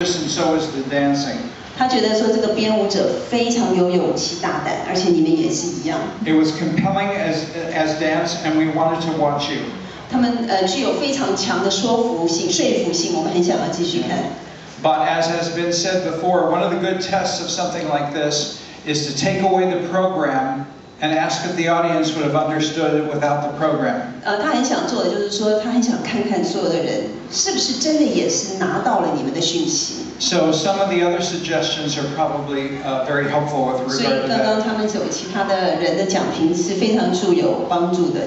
and so is the dancing. 他觉得说这个编舞者非常有勇气大胆，而且你们也是一样。It was compelling as dance, and we wanted to watch you. 他们具有非常强的说服性，我们很想要继续看。But as has been said before, one of the good tests of something like this is to take away the program and ask if the audience would have understood it without the program. 他很想做的就是说，他很想看看所有的人是不是真的也是拿到了你们的讯息。So some of the other suggestions are probably very helpful with regard to that. 所以刚刚他们有其他的人的讲评是非常具有帮助的。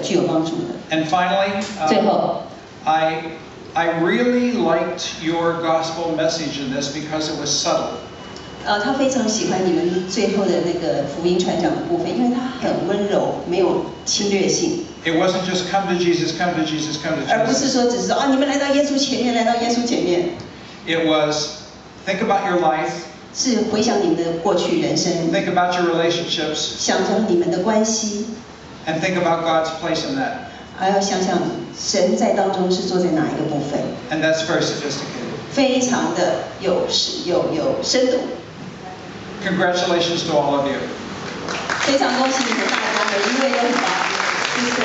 And finally, 最后 I really liked your gospel message in this because it was subtle. 他非常喜欢你们最后的那个福音传讲的部分，因为它很温柔，没有侵略性。It wasn't just come to Jesus, come to Jesus, come to Jesus. 而不是说只是你们来到耶稣前面，来到耶稣前面。It was think about your life. 是回想你们的过去人生。Think about your relationships. 想想你们的关系。And think about God's place in that. 还要想想神在当中是坐在哪一个部分。And that's very sophisticated. 非常的有深度。Congratulations to all of you. 非常恭喜你们大家，每一位都很棒，谢谢。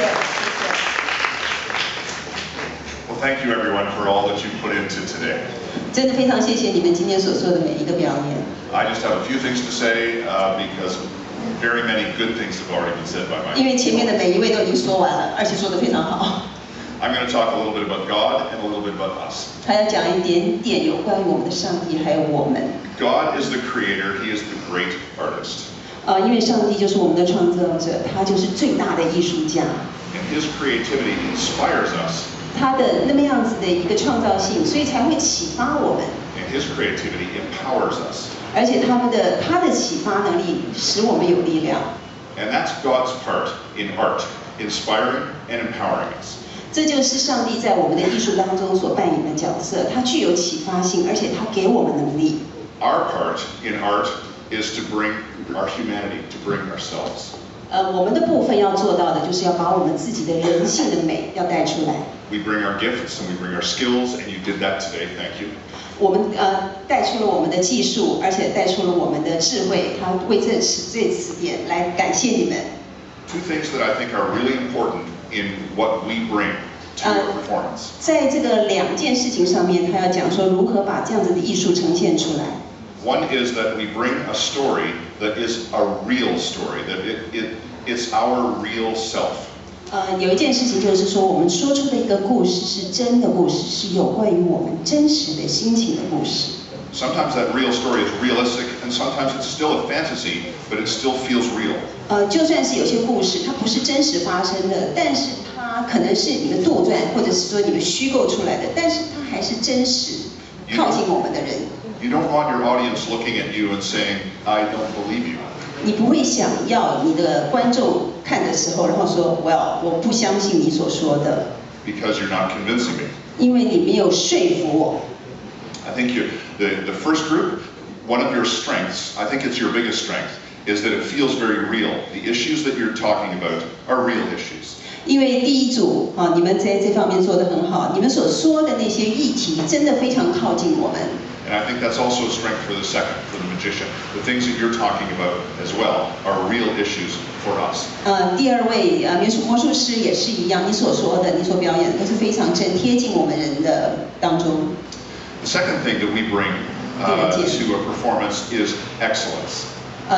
Well, thank you everyone for all that you put into today. 真的非常谢谢你们今天所做的每一个表演。I just have a few things to say because very many good things have already been said by my. 因为前面的每一位都已经说完了，而且说得非常好。I'm going to talk a little bit about God and a little bit about us. 他要讲一点点有关于我们的上帝还有我们。God is the creator, he is the great artist. 因为上帝就是我们的创造者，他就是最大的艺术家。And his creativity inspires us. 他的那么样子的一个创造性，所以才会启发我们。And his creativity empowers us. 而且他的启发能力使我们有力量。And that's God's part in art, inspiring and empowering us. 这就是上帝在我们的艺术当中所扮演的角色，他具有启发性，而且他给我们能力。Our part in art is to bring our humanity, to bring ourselves. 我们的部分要做到的，就是要把我们自己的人性的美要带出来。We bring our gifts and we bring our skills, and you did that today. Thank you. 我们带出了我们的技术，而且带出了我们的智慧。他为这此点来感谢你们。Two things that I think are really important in what we bring to our performance. 在这个两件事情上面，他要讲说如何把这样子的艺术呈现出来。One is that we bring a story that is a real story, that it's our real self. 有一件事情就是说，我们说出的一个故事是真的故事，是有关于我们真实的心情的故事。Sometimes that real story is realistic, and sometimes it's still a fantasy, but it still feels real. 就算是有些故事它不是真实发生的，但是它可能是你们杜撰，或者是说你们虚构出来的，但是它还是真实，靠近我们的人。You don't want your audience looking at you and saying, "I don't believe you." 你不会想要你的观众看的时候，然后说 "Well， 我不相信你所说的。Because you're not convincing me. 因为你没有说服我。I think the first group, one of your strengths, I think it's your biggest strength, is that it feels very real. The issues that you're talking about are real issues. 因为第一组你们在这方面做得很好，你们所说的那些议题真的非常靠近我们。And I think that's also a strength for the second, for the magician. The things that you're talking about as well are real issues for us. 第二位魔术师也是一样，你所说的、你所表演的都是非常贴近我们人的当中。The second thing that we bring to a performance is excellence.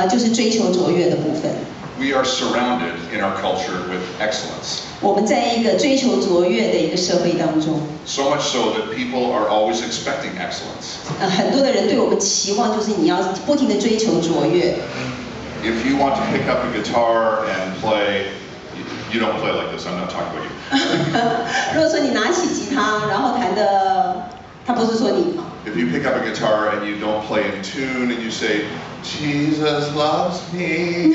就是追求卓越的部分。We are surrounded in our culture with excellence. 我们在一个追求卓越的一个社会当中。So much so that people are always expecting excellence. 很多的人对我们期望就是你要不停地追求卓越。If you want to pick up a guitar and play, you don't play like this. I'm not talking about you. 如果说你拿起吉他，然后弹的，他不是说你。If you pick up a guitar and you don't play in tune and you say, Jesus loves me.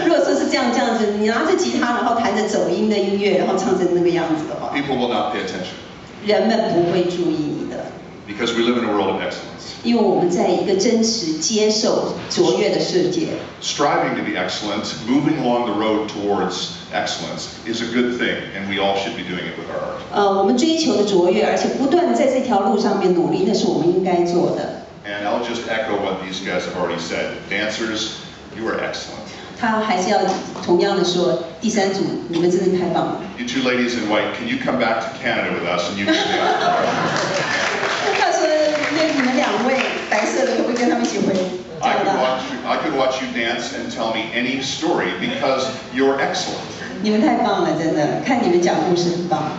如果说是这样子，你拿着吉他，然后弹着走音的音乐，然后唱成那个样子的话， people will not pay attention. 人们不会注意你的。Because we live in a world of excellence. 因为我们在一个真实接受卓越的世界。Striving to be excellent, moving along the road towards excellence is a good thing, and we all should be doing it with our art. 我们追求的卓越，而且不断在这条路上面努力，那是我们应该做的。and I'll just echo what these guys have already said. Dancers, you are excellent. 他还是要同样的说，第三组你们真的太棒了。You two ladies in white, can you come back to Canada with us and you can stay on? 他说，那你们两位白色的可不可以跟他们一起回加拿大？ I could watch you dance and tell me any story because you're excellent. 你们太棒了，真的，看你们讲故事很棒。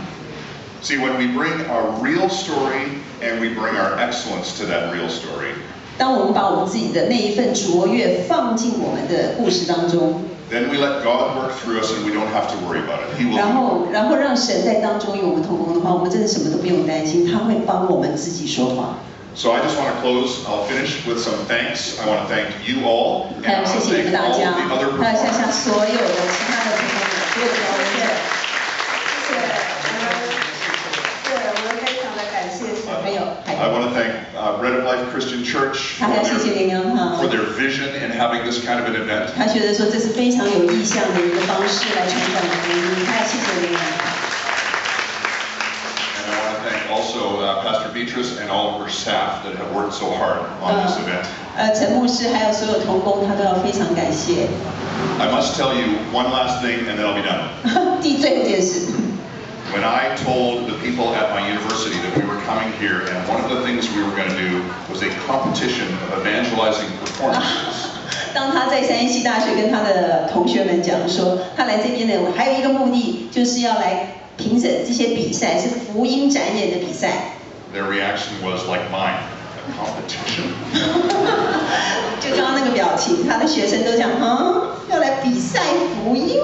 See, when we bring our real story and we bring our excellence to that real story, 当我们把我们自己的那一份卓越放进我们的故事当中， then we let God work through us and we don't have to worry about it. He will. 然后让神在当中与我们同工的话，我们真的什么都不用担心，他会帮我们自己说话。 So I just want to close. I'll finish with some thanks. I want to thank you all, 还 and 有 I 谢 want to 谢你们 thank 大 all 家， of the other 还有向 performers. 所有的其他的同工们，所有的同学，我们非常的感谢小朋友， I want to thank Bread of Life Christian Church 还要谢谢林阳哈 for，their vision in having this kind of an event. 他觉得说这是非常有意向的一个方式来传讲福音，还要谢谢林阳。 And I want to thank also Pastor Beatrice and all of her staff that have worked so hard on this event. 陈牧师还有所有同工，他都要非常感谢。 I must tell you one last thing and then I'll be done. 最后一件事， When I told the people at my university that we were coming here and one of the things we were going to do was a competition of evangelizing performances. 当他在三一系大学跟他的同学们讲说，他来这边呢，还有一个目的就是要来评审这些比赛，是福音展演的比赛。 Their reaction was like mine. A competition? 就刚刚那个表情，他的学生都讲要来比赛福音。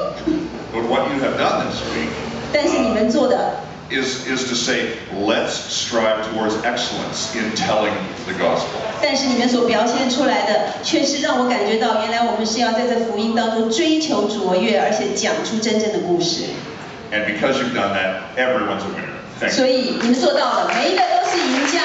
But what you have done this week 但是你们做的 is to say, let's strive towards excellence in telling the gospel. 但是你们所表现出来的，却是让我感觉到，原来我们是要在这福音当中追求卓越，而且讲出真正的故事。 And because you've done that, everyone's a winner. Thank you. 所以你们做到了，每一个都是赢家。